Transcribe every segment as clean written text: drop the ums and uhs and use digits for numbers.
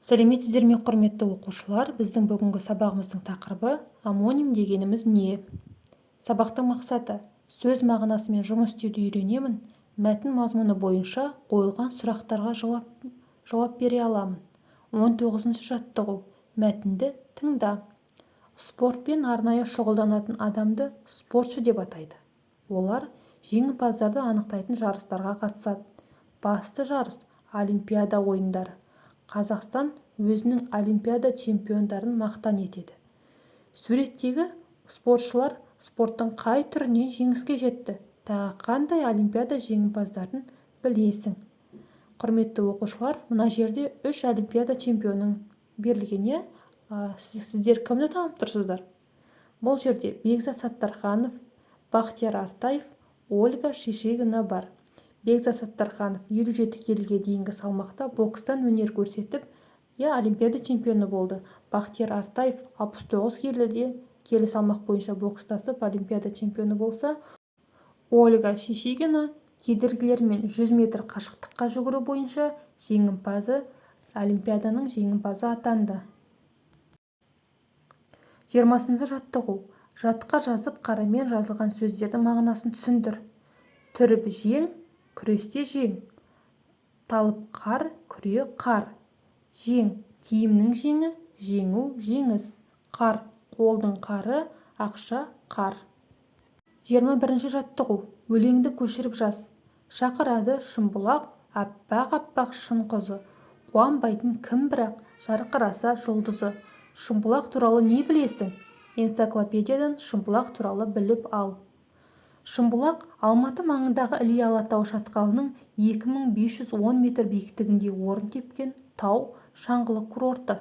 Сәлеметсіздер ме, құрметті оқушылар? Біздің бүгінгі сабағымыздың тақырыбы амоним дегеніміз не? Сабақтың мақсаты: сөз мағынасымен жұмыс істеуді үйренемін, мәтін мазмұны бойынша қойылған сұрақтарға жауап бере аламын. 19-шы жаттығу: мәтінді тыңда. Спортпен арнайы шұғылданатын адамды спортшы деп атайды. Олар жеңімпаздарды анықтайтын жарыстарға қатысады. Басты жарыс Олимпиада ойындары. Қазақстан өзінің Олимпиада чемпиондарын мақтан етеді. Суреттегі спортшылар спорттың қай түрінен жеңіске жетті? Тағы қандай Олимпиада жеңімпаздарын білесің? Құрметті оқушылар, мына жерде 3 Олимпиада чемпионың берілген. Сіздер кімді танып тұрсыздар? Бұл жерде Бекзат Саттарханов, Бақтияр Артаев, Ольга Шишигина бар. Бекзат Саттарханов 57 келіге дейінгі салмақта бокстан өнер көрсетіп, Олимпиада чемпионы болды. Бақтияр Артаев 69 келі салмақ бойынша бокстасып Олимпиада чемпионы болса, Ольга Шишигина кедергілермен 100 метр қашықтыққа жүгіру бойынша Олимпиаданың жеңімпазы атанды. 20-шы жаттығу: жадқа жазып қарамен жазылған сөздердің мағынасын түсіндір. Түріп жең, күресте жең. Талып қар, күре қар. Жең, киімнің жеңі, жеңу, жеңіс. Қар, қолдың қары, ақша, қар. 21-ші жаттығу: өлеңді көшіріп жаз. Шақырады шымбұлақ, аппақ-аппақ шын құзы. Қуанбайтын кім бірақ, жарқыраса жұлдызы. Шымбұлақ туралы не білесің? Энциклопедиядан шымбұлақ туралы біліп ал. Шымбұлақ Алматы маңындағы Іле Алатау шатқалының 2510 метр биіктігінде орын тепкен тау шаңғылық курорты.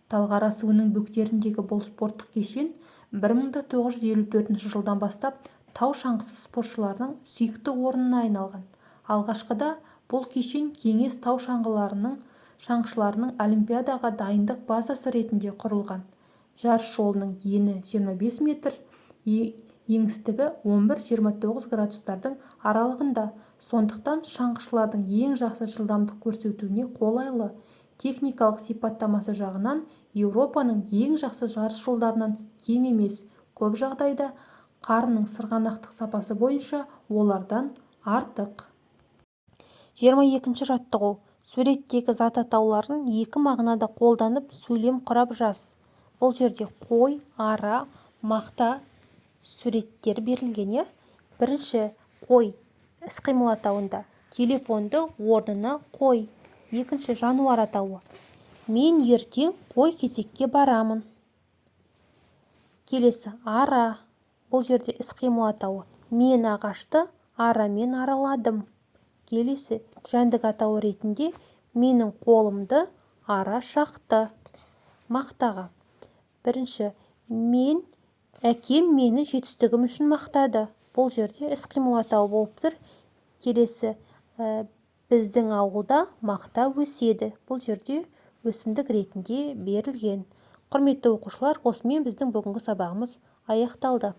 Талғар асуының бөктеріндегі бұл спорттық кешен 1954 жылдан бастап тау шаңғысы спортшыларының сүйікті орнына айналған. Алғашқыда бұл кешен кеңес тау шаңғышыларының Олимпиадаға дайындық базасы ретінде құрылған. Жарыс жолының ені 25 метр, еңістігі 11-29 градустардың аралығында. Сондықтан шаңғышылардың ең жақсы жылдамдық көрсетуіне қолайлы. Техникалық сипаттамасы жағынан Еуропаның ең жақсы жарыс жолдарынан кем емес. Көп жағдайда қарының сырғанақтық сапасы бойынша олардан артық. 22-ші жаттығу: суреттегі зат атауларын екі мағынада қолданып сөйлем құрап жаз. Бұл жерде қой, ара, мақта суреттер берілген. Бірінші қой іс-қимыл атауында телефонды орнына қой. Екінші жануар атауы: мен ертең қой кезекке барамын. Келесі ара. Бұл жерде іс-қимыл атауы: мен ағашты арамен араладым. Келесі жәндік атауы ретінде менің қолымды ара шақты. Мақтаға: бірінші әкем мені жетістігім үшін мақтады. Бұл жерде іс-қимыл атауы болып тұр. Келесі біздің ауылда мақта өседі. Бұл жерде өсімдік ретінде берілген. Құрметті оқушылар, осымен біздің бүгінгі сабағымыз аяқталды.